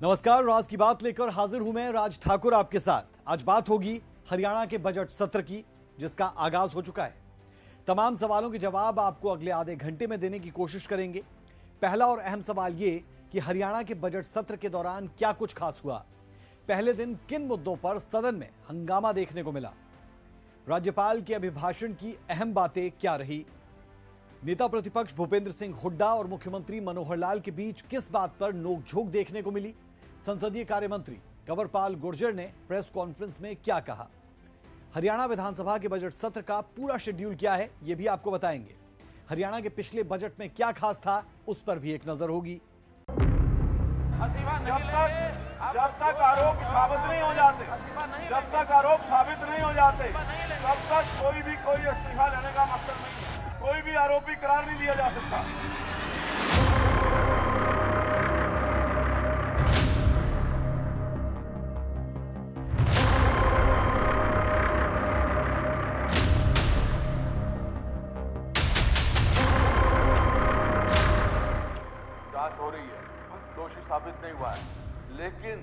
नमस्कार, राज की बात लेकर हाजिर हूं मैं राज ठाकुर आपके साथ। आज बात होगी हरियाणा के बजट सत्र की, जिसका आगाज हो चुका है। तमाम सवालों के जवाब आपको अगले आधे घंटे में देने की कोशिश करेंगे। पहला और अहम सवाल ये कि हरियाणा के बजट सत्र के दौरान क्या कुछ खास हुआ, पहले दिन किन मुद्दों पर सदन में हंगामा देखने को मिला, राज्यपाल के अभिभाषण की अहम बातें क्या रही, नेता प्रतिपक्ष भूपेंद्र सिंह हुड्डा और मुख्यमंत्री मनोहर लाल के बीच किस बात पर नोकझोंक देखने को मिली, संसदीय कार्य मंत्री कंवरपाल गुर्जर ने प्रेस कॉन्फ्रेंस में क्या कहा, हरियाणा विधानसभा के बजट सत्र का पूरा शेड्यूल क्या है यह भी आपको बताएंगे। हरियाणा के पिछले बजट में क्या खास था उस पर भी एक नजर होगी। जब तक आरोप साबित नहीं हो जाते, तब तक कोई भी कोई इस्तीफा लेने का मकसद नहीं है, कोई भी आरोपी करार नहीं दिया जा सकता। जांच हो रही है, दोषी साबित नहीं हुआ है, लेकिन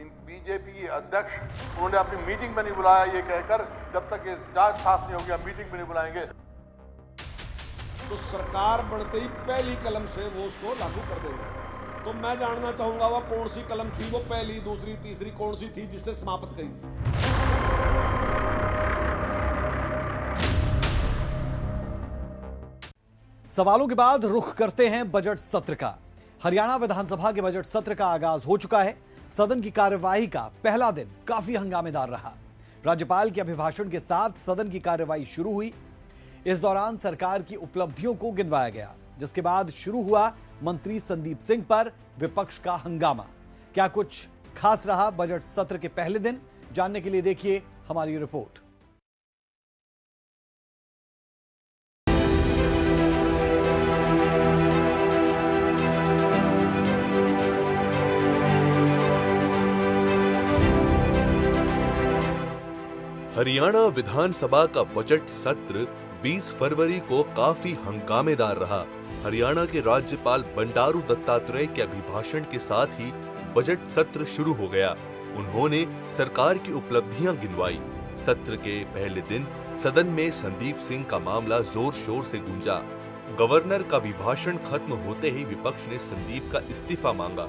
इन बीजेपी अध्यक्ष उन्होंने अपनी मीटिंग में नहीं बुलाया ये कहकर जब तक ये जांच साफ नहीं होगी हम मीटिंग में नहीं बुलाएंगे। तो सरकार बढ़ते ही पहली कलम से वो उसको लागू कर देंगे। तो मैं जानना चाहूंगा वो कौन सी कलम थी, वो पहली, दूसरी, तीसरी कौन सी थी जिससे समाप्त करी थी। सवालों के बाद रुख करते हैं बजट सत्र का। हरियाणा विधानसभा के बजट सत्र का आगाज हो चुका है। सदन की कार्यवाही का पहला दिन काफी हंगामेदार रहा। राज्यपाल के अभिभाषण के साथ सदन की कार्यवाही शुरू हुई। इस दौरान सरकार की उपलब्धियों को गिनवाया गया, जिसके बाद शुरू हुआ मंत्री संदीप सिंह पर विपक्ष का हंगामा। क्या कुछ खास रहा बजट सत्र के पहले दिन, जानने के लिए देखिए हमारी रिपोर्ट। हरियाणा विधानसभा का बजट सत्र 20 फरवरी को काफी हंगामेदार रहा। हरियाणा के राज्यपाल बंडारू दत्तात्रेय के अभिभाषण के साथ ही बजट सत्र शुरू हो गया। उन्होंने सरकार की उपलब्धियां गिनवाई। सत्र के पहले दिन सदन में संदीप सिंह का मामला जोर शोर से गूंजा। गवर्नर का अभिभाषण खत्म होते ही विपक्ष ने संदीप का इस्तीफा मांगा।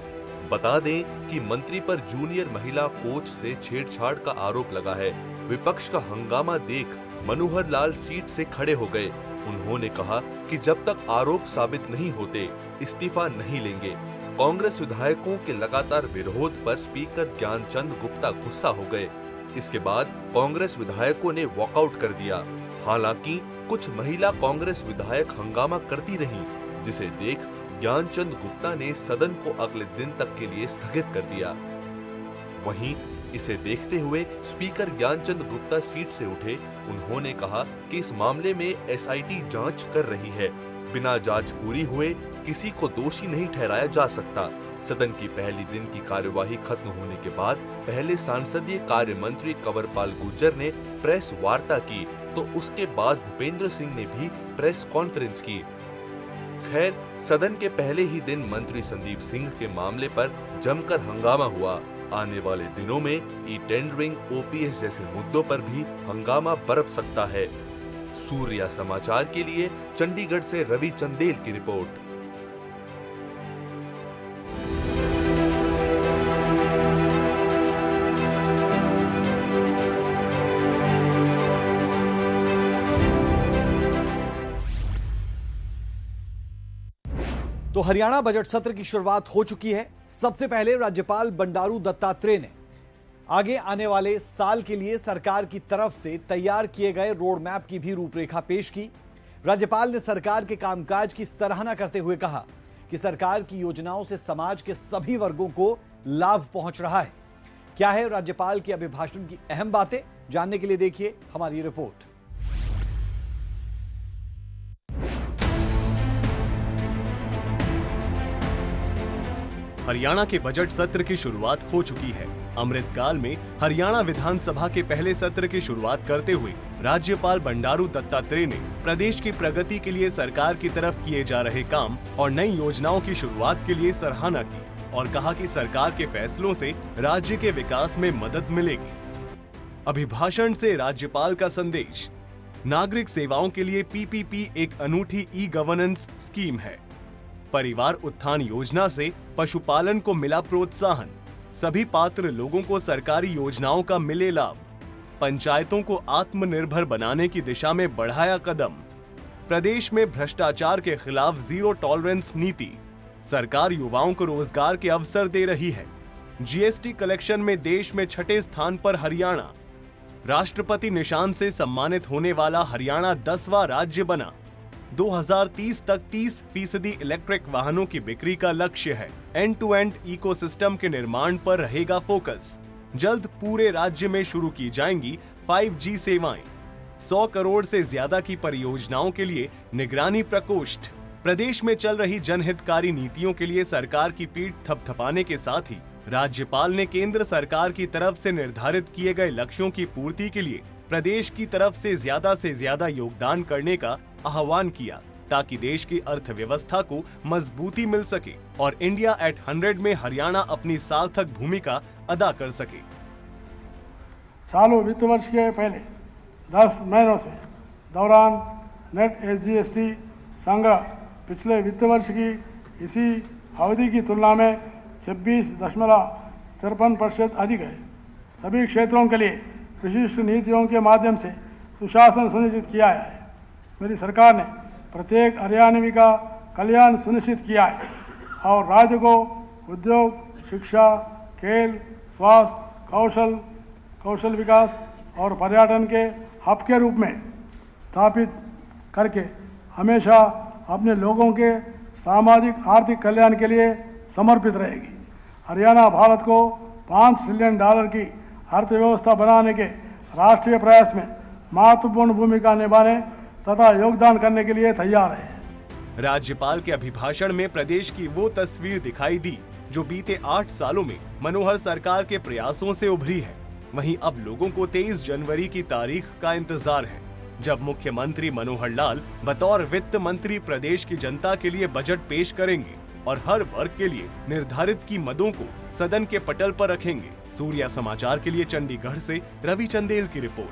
बता दें कि मंत्री पर जूनियर महिला कोच से छेड़छाड़ का आरोप लगा है। विपक्ष का हंगामा देख मनोहर लाल सीट से खड़े हो गए। उन्होंने कहा कि जब तक आरोप साबित नहीं होते इस्तीफा नहीं लेंगे। कांग्रेस विधायकों के लगातार विरोध पर स्पीकर ज्ञानचंद गुप्ता गुस्सा हो गए। इसके बाद कांग्रेस विधायकों ने वॉकआउट कर दिया। हालांकि कुछ महिला कांग्रेस विधायक हंगामा करती रहीं, जिसे देख ज्ञानचंद गुप्ता ने सदन को अगले दिन तक के लिए स्थगित कर दिया। वहीं इसे देखते हुए स्पीकर ज्ञानचंद गुप्ता सीट से उठे। उन्होंने कहा कि इस मामले में एसआईटी जांच कर रही है। बिना जांच पूरी हुए किसी को दोषी नहीं ठहराया जा सकता। सदन की पहली दिन की कार्यवाही खत्म होने के बाद पहले संसदीय कार्य मंत्री कंवरपाल गुर्जर ने प्रेस वार्ता की, तो उसके बाद भूपेंद्र सिंह ने भी प्रेस कॉन्फ्रेंस की। खैर, सदन के पहले ही दिन मंत्री संदीप सिंह के मामले पर जमकर हंगामा हुआ। आने वाले दिनों में ई टेंडरिंग, ओपीएस जैसे मुद्दों पर भी हंगामा बरप सकता है। सूर्या समाचार के लिए चंडीगढ़ से रवि चंदेल की रिपोर्ट। तो हरियाणा बजट सत्र की शुरुआत हो चुकी है। सबसे पहले राज्यपाल बंडारू दत्तात्रेय ने आगे आने वाले साल के लिए सरकार की तरफ से तैयार किए गए रोड मैप की भी रूपरेखा पेश की। राज्यपाल ने सरकार के कामकाज की सराहना करते हुए कहा कि सरकार की योजनाओं से समाज के सभी वर्गों को लाभ पहुंच रहा है। क्या है राज्यपाल के अभिभाषण की अहम बातें, जानने के लिए देखिए हमारी रिपोर्ट। हरियाणा के बजट सत्र की शुरुआत हो चुकी है। अमृतकाल में हरियाणा विधानसभा के पहले सत्र की शुरुआत करते हुए राज्यपाल बंडारू दत्तात्रेय ने प्रदेश की प्रगति के लिए सरकार की तरफ किए जा रहे काम और नई योजनाओं की शुरुआत के लिए सराहना की। और कहा कि सरकार के फैसलों से राज्य के विकास में मदद मिलेगी। अभिभाषण से राज्यपाल का संदेश। नागरिक सेवाओं के लिए पीपीपी एक अनूठी ई गवर्नेंस स्कीम है। परिवार उत्थान योजना से पशुपालन को मिला प्रोत्साहन। सभी पात्र लोगों को सरकारी योजनाओं का मिले लाभ। पंचायतों को आत्मनिर्भर बनाने की दिशा में बढ़ाया कदम। प्रदेश में भ्रष्टाचार के खिलाफ जीरो टॉलरेंस नीति। सरकार युवाओं को रोजगार के अवसर दे रही है। जीएसटी कलेक्शन में देश में 6ठे स्थान पर हरियाणा। राष्ट्रपति निशान से सम्मानित होने वाला हरियाणा 10वां राज्य बना। 2030 तक 30% इलेक्ट्रिक वाहनों की बिक्री का लक्ष्य है। एंड टू एंड इकोसिस्टम के निर्माण पर रहेगा फोकस। जल्द पूरे राज्य में शुरू की जाएंगी 5G सेवाएं। 100 करोड़ से ज्यादा की परियोजनाओं के लिए निगरानी प्रकोष्ठ। प्रदेश में चल रही जनहितकारी नीतियों के लिए सरकार की पीठ थपथपाने के साथ ही राज्यपाल ने केंद्र सरकार की तरफ से निर्धारित किए गए लक्ष्यों की पूर्ति के लिए प्रदेश की तरफ से ज्यादा योगदान करने का आह्वान किया, ताकि देश की अर्थव्यवस्था को मजबूती मिल सके और इंडिया एट 100 में हरियाणा अपनी सार्थक भूमिका अदा कर सके। चालू वित्त वर्ष के पहले 10 महीनों से दौरान नेट SGST संग्रह पिछले वित्त वर्ष की इसी अवधि की तुलना में 26.53% अधिक है। सभी क्षेत्रों के लिए विशिष्ट नीतियों के माध्यम से सुशासन सुनिश्चित किया है। मेरी सरकार ने प्रत्येक हरियाणवी का कल्याण सुनिश्चित किया है और राज्य को उद्योग, शिक्षा, खेल, स्वास्थ्य, कौशल विकास और पर्यटन के हब के रूप में स्थापित करके हमेशा अपने लोगों के सामाजिक आर्थिक कल्याण के लिए समर्पित रहेगी। हरियाणा भारत को $5 ट्रिलियन की अर्थव्यवस्था बनाने के राष्ट्रीय प्रयास में महत्वपूर्ण भूमिका निभाने तथा योगदान करने के लिए तैयार है। राज्यपाल के अभिभाषण में प्रदेश की वो तस्वीर दिखाई दी जो बीते 8 सालों में मनोहर सरकार के प्रयासों से उभरी है। वहीं अब लोगों को 23 जनवरी की तारीख का इंतजार है, जब मुख्यमंत्री मनोहर लाल बतौर वित्त मंत्री प्रदेश की जनता के लिए बजट पेश करेंगे और हर वर्ग के लिए निर्धारित की मदों को सदन के पटल पर रखेंगे। सूर्या समाचार के लिए चंडीगढ़ से रवि चंदेल की रिपोर्ट।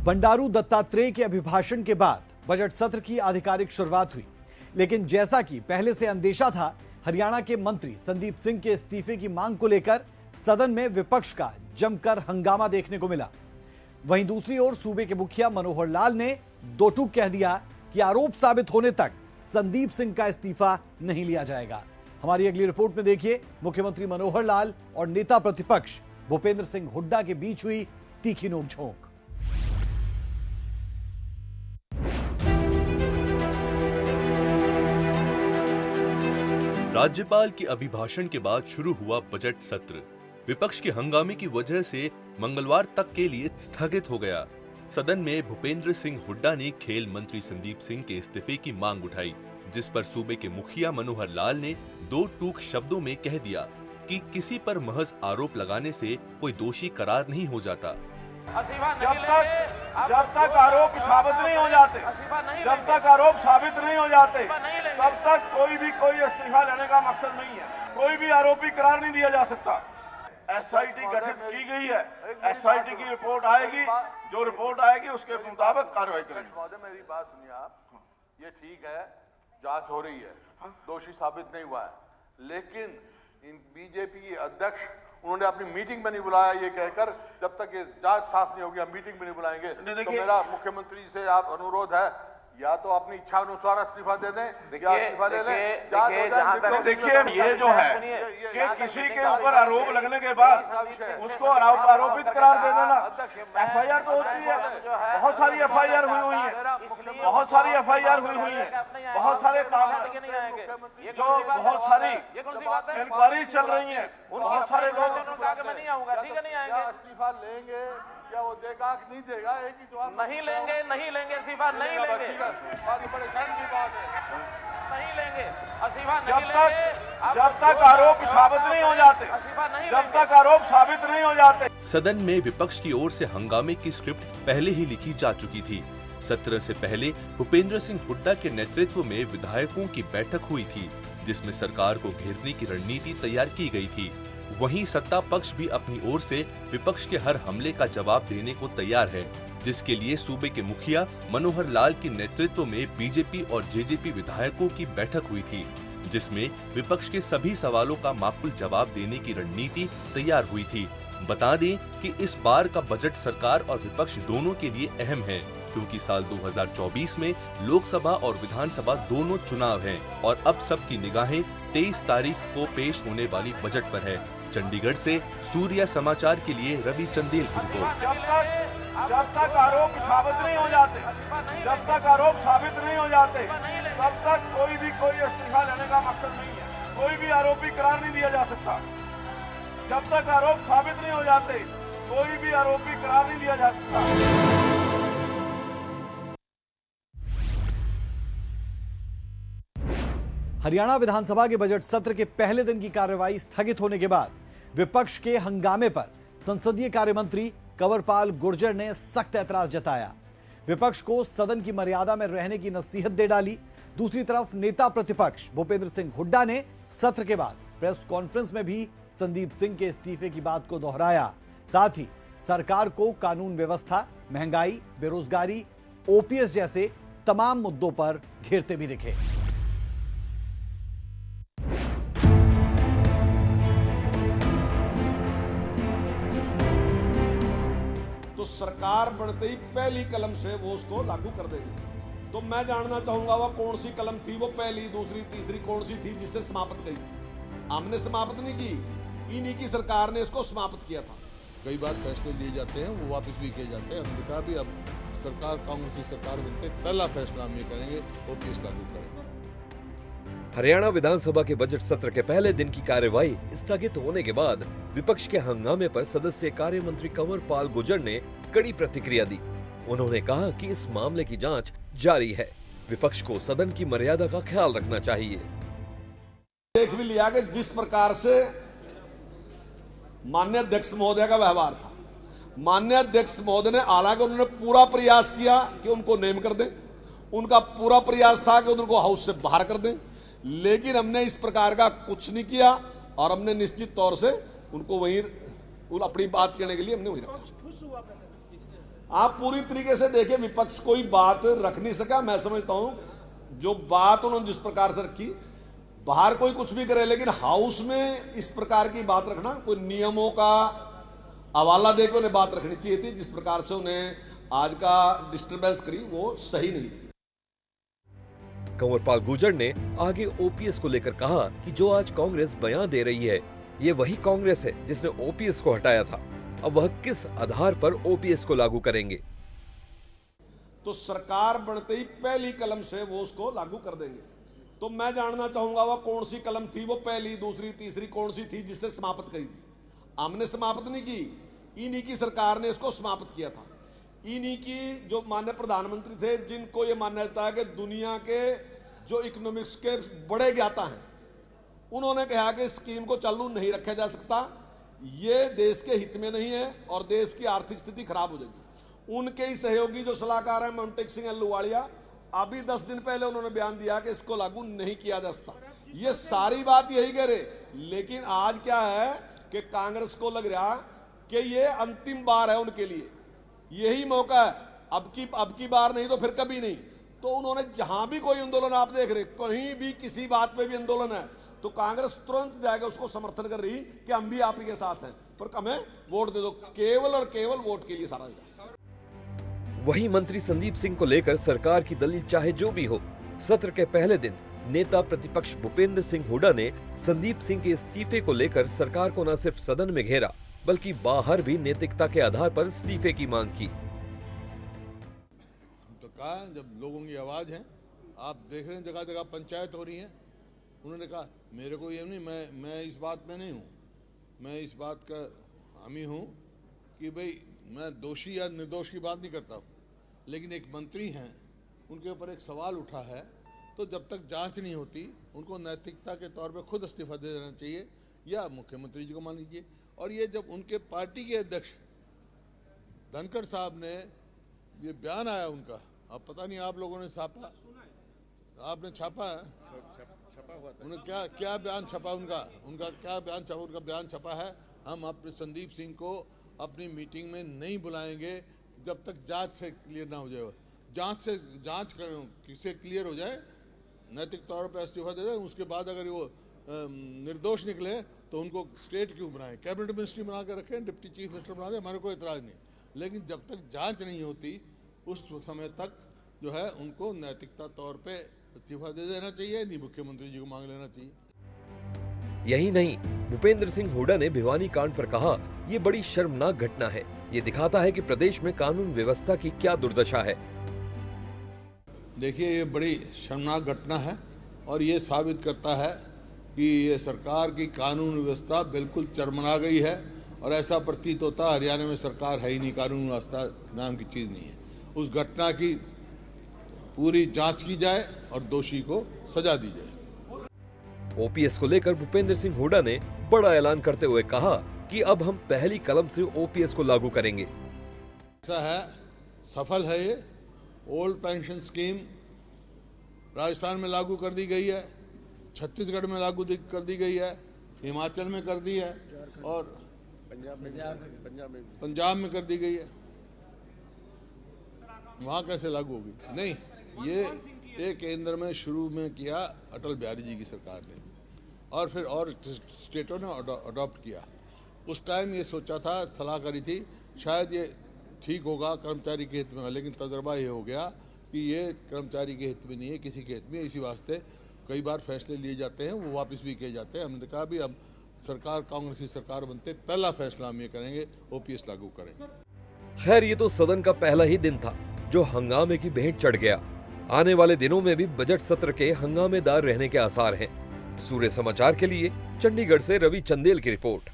बंडारू दत्तात्रेय के अभिभाषण के बाद बजट सत्र की आधिकारिक शुरुआत हुई, लेकिन जैसा कि पहले से अंदेशा था, हरियाणा के मंत्री संदीप सिंह के इस्तीफे की मांग को लेकर सदन में विपक्ष का जमकर हंगामा देखने को मिला। वहीं दूसरी ओर सूबे के मुखिया मनोहर लाल ने दो टूक कह दिया कि आरोप साबित होने तक संदीप सिंह का इस्तीफा नहीं लिया जाएगा। हमारी अगली रिपोर्ट में देखिए, मुख्यमंत्री मनोहर लाल और नेता प्रतिपक्ष भूपेंद्र सिंह हुड्डा के बीच हुई तीखी नोकझोंक। राज्यपाल के अभिभाषण के बाद शुरू हुआ बजट सत्र विपक्ष के हंगामे की वजह से मंगलवार तक के लिए स्थगित हो गया। सदन में भूपेंद्र सिंह हुड्डा ने खेल मंत्री संदीप सिंह के इस्तीफे की मांग उठाई, जिस पर सूबे के मुखिया मनोहर लाल ने दो टूक शब्दों में कह दिया कि किसी पर महज आरोप लगाने से कोई दोषी करार नहीं हो जाता। जब तक आरोप साबित नहीं हो जाते, तब तक कोई इस्तीफा लेने का मकसद नहीं है। कोई भी आरोपी करार नहीं दिया जा सकता। SIT गठित की गई है, SIT की रिपोर्ट आएगी, जो रिपोर्ट आएगी उसके मुताबिक कार्रवाई करेंगे। महोदय मेरी बात सुनिए आप, ये ठीक है, जांच हो रही है, दोषी साबित नहीं हुआ है, लेकिन इन बीजेपी के अध्यक्ष उन्होंने अपनी मीटिंग में नहीं बुलाया ये कहकर जब तक ये जांच साफ नहीं होगी हम मीटिंग में नहीं बुलाएंगे। तो मेरा मुख्यमंत्री से आप अनुरोध है, या तो अपनी इच्छा अनुसार इस्तीफा दे दें या इस्तीफा दे लें। देखिए ये जो है कि किसी के ऊपर आरोप लगने के बाद उसको आरोपित करार दे देना, FIR तो होती है, बहुत सारी FIR हुई है, बहुत सारी FIR हुई है, बहुत सारे काम, जो बहुत सारी इंक्वायरी चल रही है, बहुत सारे लोग इस्तीफा लेंगे, क्या वो देगा कि नहीं देगा, एक ही जवाब। नहीं लेंगे इस्तीफा नहीं लेंगे, परेशान की बात है, नहीं लेंगे इस्तीफा जब तक आरोप साबित नहीं हो जाते। सदन में विपक्ष की ओर से हंगामे की स्क्रिप्ट पहले ही लिखी जा चुकी थी। सत्र से पहले भूपेंद्र सिंह हुड्डा के नेतृत्व में विधायकों की बैठक हुई थी, जिसमें सरकार को घेरने की रणनीति तैयार की गई थी। वहीं सत्ता पक्ष भी अपनी ओर से विपक्ष के हर हमले का जवाब देने को तैयार है, जिसके लिए सूबे के मुखिया मनोहर लाल के नेतृत्व में बीजेपी और जेजेपी विधायकों की बैठक हुई थी, जिसमें विपक्ष के सभी सवालों का माकूल जवाब देने की रणनीति तैयार हुई थी। बता दें कि इस बार का बजट सरकार और विपक्ष दोनों के लिए अहम है, क्योंकि साल 2024 में लोकसभा और विधानसभा दोनों चुनाव हैं और अब सबकी निगाहें 23 तारीख को पेश होने वाली बजट पर है। चंडीगढ़ से सूर्या समाचार के लिए रवि चंदेल की रिपोर्ट। जब तक आरोप साबित नहीं हो जाते, तब तक कोई इस्तीफा लेने का मकसद नहीं है। कोई भी आरोपी करार नहीं दिया जा सकता। जब तक आरोप साबित नहीं हो जाते, कोई भी आरोपी करार नहीं दिया जा सकता। हरियाणा विधानसभा के बजट सत्र के पहले दिन की कार्यवाही स्थगित होने के बाद विपक्ष के हंगामे पर संसदीय कार्य मंत्री कंवरपाल गुर्जर ने सख्त ऐतराज जताया। विपक्ष को सदन की मर्यादा में रहने की नसीहत दे डाली। दूसरी तरफ नेता प्रतिपक्ष भूपेंद्र सिंह हुड्डा ने सत्र के बाद प्रेस कॉन्फ्रेंस में भी संदीप सिंह के इस्तीफे की बात को दोहराया। साथ ही सरकार को कानून व्यवस्था, महंगाई, बेरोजगारी, ओपीएस जैसे तमाम मुद्दों पर घेरते भी दिखे। तो सरकार बनते ही पहली कलम से वो उसको लागू कर देगी। तो मैं जानना चाहूंगा वह कौन सी कलम थी, वो पहली, दूसरी, तीसरी कौन सी थी जिससे समाप्त गई थी? हमने समाप्त नहीं की, इन्हीं की सरकार ने इसको समाप्त किया था। कई बार फैसले लिए जाते हैं, वो वापस भी किए जाते हैं। हमने कहा भी अब सरकार, कांग्रेस की सरकार बनते पहला फैसला हम ये करेंगे, ओपीएस लागू करेंगे। हरियाणा विधानसभा के बजट सत्र के पहले दिन की कार्यवाही स्थगित होने के बाद विपक्ष के हंगामे पर सदस्य कार्य मंत्री कंवरपाल गुर्जर ने कड़ी प्रतिक्रिया दी। उन्होंने कहा कि इस मामले की जांच जारी है, विपक्ष को सदन की मर्यादा का ख्याल रखना चाहिए। देख भी लिया कि जिस प्रकार से माननीय अध्यक्ष महोदय का व्यवहार था, माननीय अध्यक्ष महोदय ने, हालांकि उन्होंने पूरा प्रयास किया कि उनको नेम कर दें, उनका पूरा प्रयास था कि उनको हाउस से बाहर कर दें, लेकिन हमने इस प्रकार का कुछ नहीं किया और हमने निश्चित तौर से उनको वहीं अपनी बात कहने के लिए हमने वहीं रखा। आप पूरी तरीके से देखिए, विपक्ष कोई बात रख नहीं सका। मैं समझता हूं जो बात उन्होंने जिस प्रकार से रखी, बाहर कोई कुछ भी करे, लेकिन हाउस में इस प्रकार की बात रखना, कोई नियमों का हवाला देकर उन्हें बात रखनी चाहिए थी। जिस प्रकार से उन्हें आज का डिस्टर्बेंस करी, वो सही नहीं थी। कंवरपाल गुर्जर ने आगे ओपीएस को लेकर कहा कि जो आज कांग्रेस बयान दे रही है, ये वही कांग्रेस है जिसने ओपीएस को हटाया था। अब वह किस आधार पर ओपीएस को लागू करेंगे? तो सरकार बनते ही पहली कलम से वो उसको लागू कर देंगे। तो मैं जानना चाहूंगा वह कौन सी कलम थी, वो पहली, दूसरी, तीसरी कौन सी थी जिससे समाप्त गई थी? हमने समाप्त नहीं की, इन्हीं की सरकार ने इसको समाप्त किया था। इन्हीं की जो माननीय प्रधानमंत्री थे, जिनको ये मान्यता है कि दुनिया के जो इकोनॉमिक्स के बड़े ज्ञाता हैं, उन्होंने कहा कि स्कीम को चालू नहीं रखा जा सकता, ये देश के हित में नहीं है और देश की आर्थिक स्थिति खराब हो जाएगी। उनके ही सहयोगी जो सलाहकार हैं मोंटेक सिंह अहलूवालिया, अभी 10 दिन पहले उन्होंने बयान दिया कि इसको लागू नहीं किया जा सकता। ये सारी बात यही कह रहे, लेकिन आज क्या है कि कांग्रेस को लग रहा कि ये अंतिम बार है उनके लिए, यही मौका है, अब की बार नहीं तो फिर कभी नहीं। तो उन्होंने जहां भी कोई आंदोलन, आप देख रहे कहीं भी किसी बात पे भी आंदोलन है तो कांग्रेस तुरंत जाएगा, उसको समर्थन कर रही कि हम भी आप ही के साथ हैं, पर हमें वोट दे दो, केवल और केवल वोट के लिए सारा होगा। वहीं मंत्री संदीप सिंह को लेकर सरकार की दलील चाहे जो भी हो, सत्र के पहले दिन नेता प्रतिपक्ष भूपेंद्र सिंह हुड्डा ने संदीप सिंह के इस्तीफे को लेकर सरकार को न सिर्फ सदन में घेरा, बल्कि बाहर भी नैतिकता के आधार पर इस्तीफे की मांग की। तो कहा जब लोगों की आवाज है, आप देख रहे हैं जगह जगह पंचायत हो रही है, उन्होंने कहा मेरे को ये नहीं, मैं इस बात में नहीं हूँ, मैं इस बात का हामी हूँ कि भाई मैं दोषी या निर्दोष की बात नहीं करता हूँ, लेकिन एक मंत्री हैं, उनके ऊपर एक सवाल उठा है, तो जब तक जांच नहीं होती उनको नैतिकता के तौर पे खुद इस्तीफा दे देना चाहिए या मुख्यमंत्री जी को मान लीजिए। और ये जब उनके पार्टी के अध्यक्ष धनखड़ साहब ने ये बयान आया उनका अब पता नहीं आप लोगों ने छापा, आपने छापा है? उन्हें क्या बयान छपा उनका क्या बयान छपा? उनका बयान छपा है, हम अपने संदीप सिंह को अपनी मीटिंग में नहीं बुलाएंगे जब तक जांच से क्लियर ना हो जाए। जांच से क्लियर हो जाए, नैतिक तौर पर इस्तीफा दे दें, उसके बाद अगर वो निर्दोष निकले तो उनको स्टेट क्यों बनाएं, कैबिनेट मिनिस्ट्री बना के रखें, डिप्टी चीफ मिनिस्टर बना दें, हमारे कोई इतराज नहीं। लेकिन जब तक जांच नहीं होती उस समय तक जो है उनको नैतिकता तौर पे इस्तीफा दे देना चाहिए, नहीं मुख्यमंत्री जी को मांग लेना चाहिए। यही नहीं, भूपेंद्र सिंह हुड्डा ने भिवानी कांड पर कहा, ये बड़ी शर्मनाक घटना है। ये दिखाता है कि प्रदेश में कानून व्यवस्था की क्या दुर्दशा है। देखिए, ये बड़ी शर्मनाक घटना है और ये साबित करता है कि ये सरकार की कानून व्यवस्था बिल्कुल चरमरा गई है और ऐसा प्रतीत होता हरियाणा में सरकार है ही नहीं, कानून व्यवस्था नाम की चीज़ नहीं है। उस घटना की पूरी जांच की जाए और दोषी को सजा दी जाए। ओपीएस को लेकर भूपेंद्र सिंह हुड्डा ने बड़ा ऐलान करते हुए कहा कि अब हम पहली कलम से ओपीएस को लागू करेंगे। ऐसा है, सफल है ये। ओल्ड पेंशन स्कीम राजस्थान में लागू कर दी गई है, छत्तीसगढ़ में लागू कर दी गई है, हिमाचल में कर दी है और पंजाब में कर दी गई है। वहाँ कैसे लागू होगी? नहीं, ये केंद्र में शुरू में किया अटल बिहारी जी की सरकार ने और फिर और स्टेटों ने अडॉप्ट किया। उस टाइम ये सोचा था, सलाह करी थी, शायद ये ठीक होगा, कर्मचारी के हित में, लेकिन तजर्बा ये हो गया कि ये कर्मचारी के हित में नहीं है, किसी के हित में। इसी वास्ते कई बार फैसले लिए जाते हैं, वो वापस भी किए जाते हैं। हमने कहा भी अब सरकार, कांग्रेस की सरकार बनते पहला फैसला हम ये करेंगे, ओपीएस लागू करेंगे। खैर, ये तो सदन का पहला ही दिन था जो हंगामे की भेंट चढ़ गया। आने वाले दिनों में भी बजट सत्र के हंगामेदार रहने के आसार हैं। सूर्य समाचार के लिए चंडीगढ़ से रवि चंदेल की रिपोर्ट।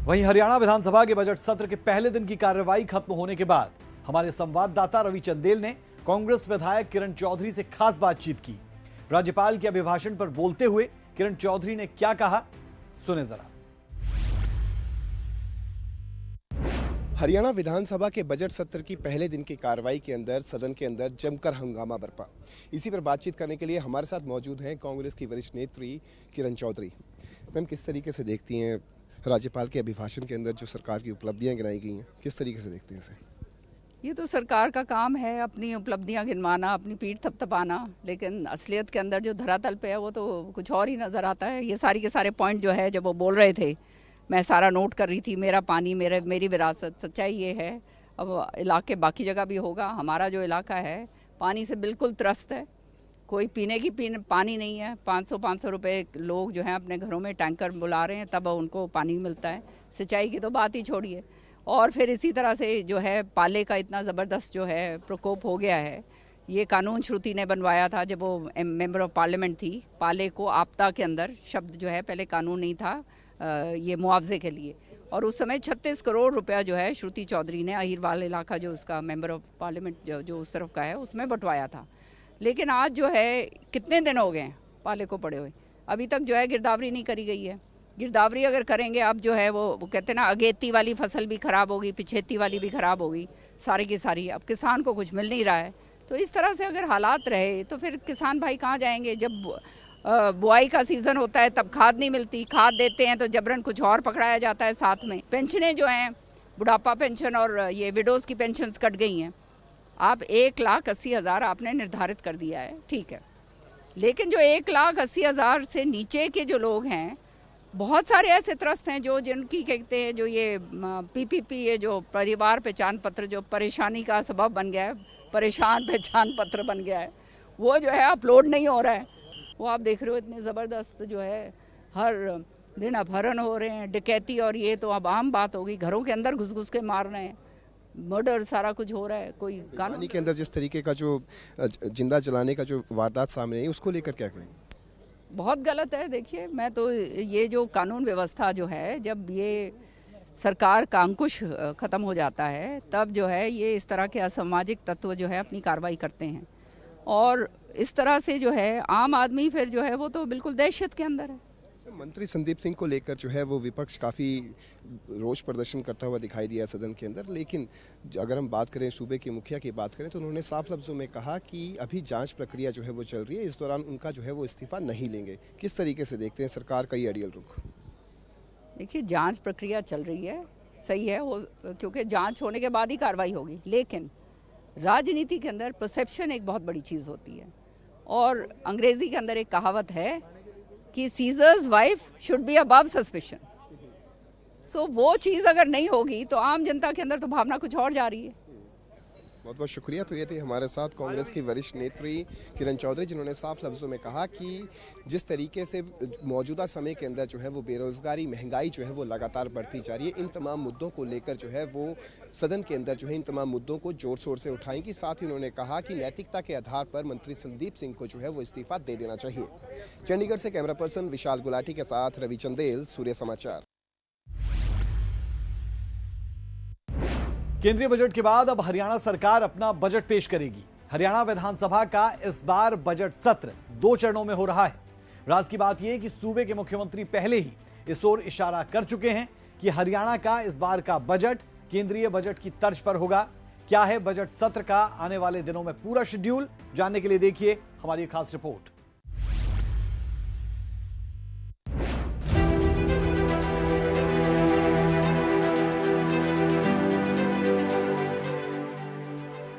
वहीं हरियाणा विधानसभा के बजट सत्र के पहले दिन की कार्रवाई खत्म होने के बाद हमारे संवाददाता रवि चंदेल ने कांग्रेस विधायक किरण चौधरी से खास बातचीत की। राज्यपाल के अभिभाषण पर बोलते हुए किरण चौधरी ने क्या कहा, सुने जरा। हरियाणा विधानसभा के बजट सत्र की पहले दिन की कार्रवाई के अंदर सदन के अंदर जमकर हंगामा बरपा। इसी पर बातचीत करने के लिए हमारे साथ मौजूद हैं कांग्रेस की वरिष्ठ नेत्री किरण चौधरी। मैम, किस तरीके से देखती हैं राज्यपाल के अभिभाषण के अंदर जो सरकार की उपलब्धियां गिनाई गई हैं, किस तरीके से देखते हैं इसे? ये तो सरकार का काम है अपनी उपलब्धियां गिनवाना, अपनी पीठ थपथपाना, लेकिन असलियत के अंदर जो धरातल पे है वो तो कुछ और ही नज़र आता है। ये सारी के सारे पॉइंट जो है, जब वो बोल रहे थे मैं सारा नोट कर रही थी, मेरा पानी मेरी विरासत। सच्चाई ये है, अब इलाके बाकी जगह भी होगा, हमारा जो इलाका है पानी से बिल्कुल त्रस्त है। कोई पीने की पानी नहीं है। 500 रुपए लोग जो हैं अपने घरों में टैंकर बुला रहे हैं, तब उनको पानी मिलता है। सिंचाई की तो बात ही छोड़िए। और फिर इसी तरह से जो है पाले का इतना ज़बरदस्त जो है प्रकोप हो गया है। ये कानून श्रुति ने बनवाया था जब वो मेंबर ऑफ पार्लियामेंट थी। पाले को आपदा के अंदर शब्द जो है, पहले कानून नहीं था ये मुआवजे के लिए, और उस समय 36 करोड़ रुपया जो है श्रुति चौधरी ने अहिरवाल इलाका जो उसका मेंबर ऑफ पार्लियामेंट जो उस तरफ का है उसमें बंटवाया था। लेकिन आज जो है कितने दिन हो गए पाले को पड़े हुए, अभी तक जो है गिरदावरी नहीं करी गई है। गिरदावरी अगर करेंगे अब जो है वो कहते हैं ना, अगेती वाली फसल भी खराब होगी, पिछेती वाली भी खराब होगी, सारी की सारी। अब किसान को कुछ मिल नहीं रहा है, तो इस तरह से अगर हालात रहे तो फिर किसान भाई कहाँ जाएंगे? जब बुआई का सीज़न होता है तब खाद नहीं मिलती, खाद देते हैं तो जबरन कुछ और पकड़ाया जाता है साथ में। पेंशनें जो हैं, बुढ़ापा पेंशन और ये विडोज़ की पेंशन्स कट गई हैं। आप 1,80,000 आपने निर्धारित कर दिया है, ठीक है, लेकिन जो 1,80,000 से नीचे के जो लोग हैं, बहुत सारे ऐसे त्रस्त हैं जो जिनकी कहते हैं जो ये पीपीपी, ये जो परिवार पहचान पत्र जो परेशानी का सबब बन गया है, परेशान पहचान पत्र बन गया है, वो जो है अपलोड नहीं हो रहा है। वो आप देख रहे हो इतने ज़बरदस्त जो है हर दिन अपहरण हो रहे हैं, डकैती, और ये तो अब आम बात होगी, घरों के अंदर घुस के मार रहे हैं, मर्डर सारा कुछ हो रहा है। कोई कानून के अंदर जिस तरीके का जो जिंदा जलाने का जो वारदात सामने आई, उसको लेकर क्या कहें? बहुत गलत है। देखिए, मैं तो ये जो कानून व्यवस्था जो है, जब ये सरकार का अंकुश ख़त्म हो जाता है तब जो है ये इस तरह के असामाजिक तत्व जो है अपनी कार्रवाई करते हैं। और इस तरह से जो है आम आदमी फिर जो है वो तो बिल्कुल दहशत के अंदर है। मंत्री संदीप सिंह को लेकर जो है वो विपक्ष काफ़ी रोष प्रदर्शन करता हुआ दिखाई दिया सदन के अंदर, लेकिन अगर हम बात करें सूबे के मुखिया की बात करें तो उन्होंने साफ लफ्जों में कहा कि अभी जांच प्रक्रिया जो है वो चल रही है, इस दौरान उनका जो है वो इस्तीफा नहीं लेंगे। किस तरीके से देखते हैं सरकार का ये अड़ियल रुख? देखिए, जांच प्रक्रिया चल रही है, सही है क्योंकि जांच होने के बाद ही कार्रवाई होगी, लेकिन राजनीति के अंदर परसेप्शन एक बहुत बड़ी चीज़ होती है और अंग्रेजी के अंदर एक कहावत है कि Caesar's wife should be above suspicion. So वो चीज़ अगर नहीं होगी तो आम जनता के अंदर तो भावना कुछ और जा रही है। बहुत बहुत शुक्रिया। तो ये थे हमारे साथ कांग्रेस की वरिष्ठ नेत्री किरण चौधरी, जिन्होंने साफ लफ्जों में कहा कि जिस तरीके से मौजूदा समय के अंदर जो है वो बेरोजगारी, महंगाई जो है वो लगातार बढ़ती जा रही है, इन तमाम मुद्दों को लेकर जो है वो सदन के अंदर जो है इन तमाम मुद्दों को जोर शोर से उठाएंगी। साथ ही उन्होंने कहा कि नैतिकता के आधार पर मंत्री संदीप सिंह को जो है वो इस्तीफा दे देना चाहिए। चंडीगढ़ से कैमरा पर्सन विशाल गुलाटी के साथ रवि चंदेल, सूर्य समाचार। केंद्रीय बजट के बाद अब हरियाणा सरकार अपना बजट पेश करेगी। हरियाणा विधानसभा का इस बार बजट सत्र 2 चरणों में हो रहा है। राज की बात यह कि सूबे के मुख्यमंत्री पहले ही इस ओर इशारा कर चुके हैं कि हरियाणा का इस बार का बजट केंद्रीय बजट की तर्ज पर होगा। क्या है बजट सत्र का आने वाले दिनों में पूरा शेड्यूल, जानने के लिए देखिए हमारी खास रिपोर्ट।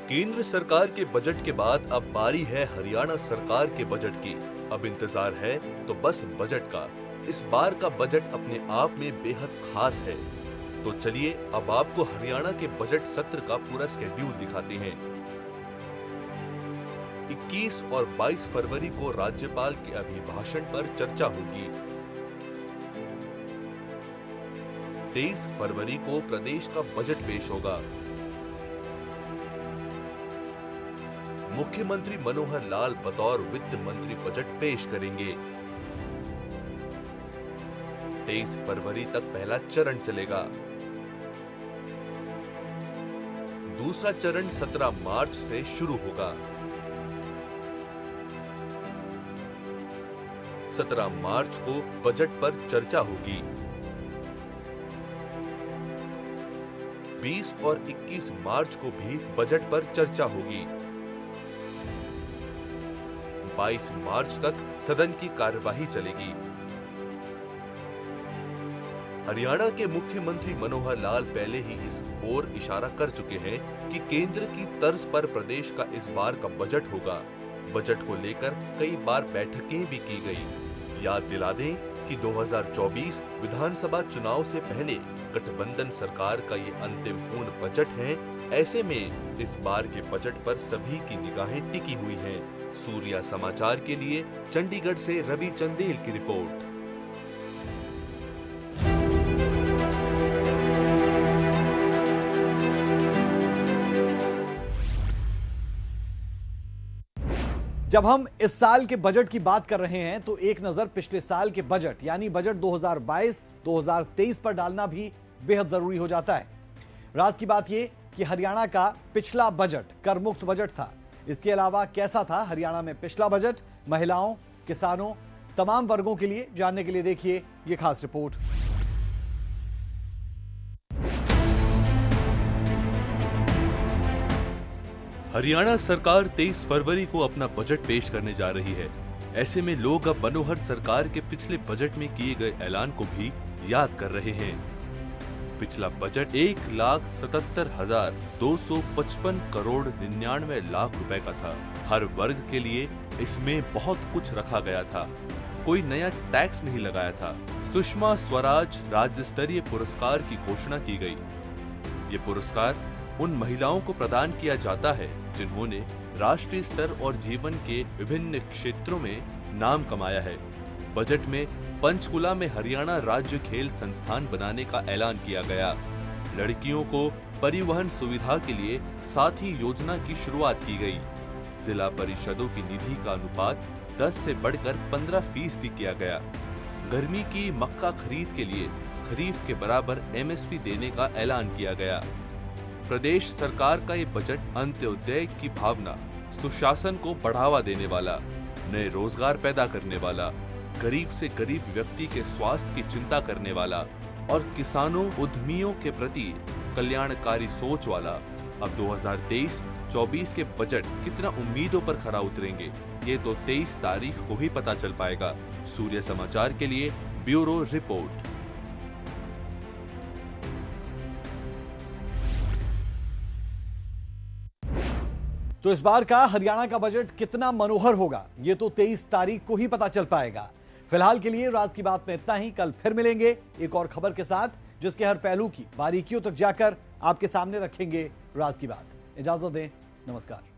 केंद्र सरकार के बजट के बाद अब बारी है हरियाणा सरकार के बजट की। अब इंतजार है तो बस बजट का। इस बार का बजट अपने आप में बेहद खास है। तो चलिए अब आपको हरियाणा के बजट सत्र का पूरा स्केड्यूल दिखाते हैं। 21 और 22 फरवरी को राज्यपाल के अभिभाषण पर चर्चा होगी। 23 फरवरी को प्रदेश का बजट पेश होगा। मुख्यमंत्री मनोहर लाल बतौर वित्त मंत्री बजट पेश करेंगे। 23 फरवरी तक पहला चरण चलेगा। दूसरा चरण 17 मार्च से शुरू होगा। 17 मार्च को बजट पर चर्चा होगी। 20 और 21 मार्च को भी बजट पर चर्चा होगी। 22 मार्च तक सदन की कार्यवाही चलेगी। हरियाणा के मुख्यमंत्री मनोहर लाल पहले ही इस ओर इशारा कर चुके हैं कि केंद्र की तर्ज पर प्रदेश का इस बार का बजट होगा। बजट को लेकर कई बार बैठकें भी की गई। याद दिला दें कि 2024 विधानसभा चुनाव से पहले गठबंधन सरकार का ये अंतिम पूर्ण बजट है। ऐसे में इस बार के बजट पर सभी की निगाहें टिकी हुई हैं। सूर्या समाचार के लिए चंडीगढ़ से रवि चंदेल की रिपोर्ट। जब हम इस साल के बजट की बात कर रहे हैं तो एक नजर पिछले साल के बजट यानी बजट 2022-2023 पर डालना भी बेहद जरूरी हो जाता है। राज की बात यह कि हरियाणा का पिछला बजट कर मुक्त बजट था। इसके अलावा कैसा था हरियाणा में पिछला बजट, महिलाओं, किसानों, तमाम वर्गों के लिए, जानने के लिए देखिए ये खास रिपोर्ट। हरियाणा सरकार 23 फरवरी को अपना बजट पेश करने जा रही है। ऐसे में लोग अब मनोहर सरकार के पिछले बजट में किए गए ऐलान को भी याद कर रहे हैं। पिछला बजट 1,77,255 करोड़ 99 लाख रुपए का था। हर वर्ग के लिए इसमें बहुत कुछ रखा गया था। कोई नया टैक्स नहीं लगाया था। सुषमा स्वराज राज्य स्तरीय पुरस्कार की घोषणा की गई। ये पुरस्कार उन महिलाओं को प्रदान किया जाता है जिन्होंने राष्ट्रीय स्तर और जीवन के विभिन्न क्षेत्रों में नाम कमाया है। बजट में पंचकुला में हरियाणा राज्य खेल संस्थान बनाने का ऐलान किया गया। लड़कियों को परिवहन सुविधा के लिए साथी योजना की शुरुआत की गई। जिला परिषदों की निधि का अनुपात 10 से बढ़कर 15% किया गया। गर्मी की मक्का खरीद के लिए खरीफ के बराबर MSP देने का ऐलान किया गया। प्रदेश सरकार का ये बजट अंत्योदय की भावना, सुशासन को बढ़ावा देने वाला, नए रोजगार पैदा करने वाला, गरीब से गरीब व्यक्ति के स्वास्थ्य की चिंता करने वाला और किसानों उद्यमियों के प्रति कल्याणकारी सोच वाला। अब 2023-24 के बजट कितना उम्मीदों पर खरा उतरेंगे, ये तो 23 तारीख को ही पता चल पाएगा। सूर्य समाचार के लिए ब्यूरो रिपोर्ट। तो इस बार का हरियाणा का बजट कितना मनोहर होगा, ये तो 23 तारीख को ही पता चल पाएगा। फिलहाल के लिए राज की बात में इतना ही। कल फिर मिलेंगे एक और खबर के साथ, जिसके हर पहलू की बारीकियों तक जाकर आपके सामने रखेंगे राज की बात। इजाजत दें, नमस्कार।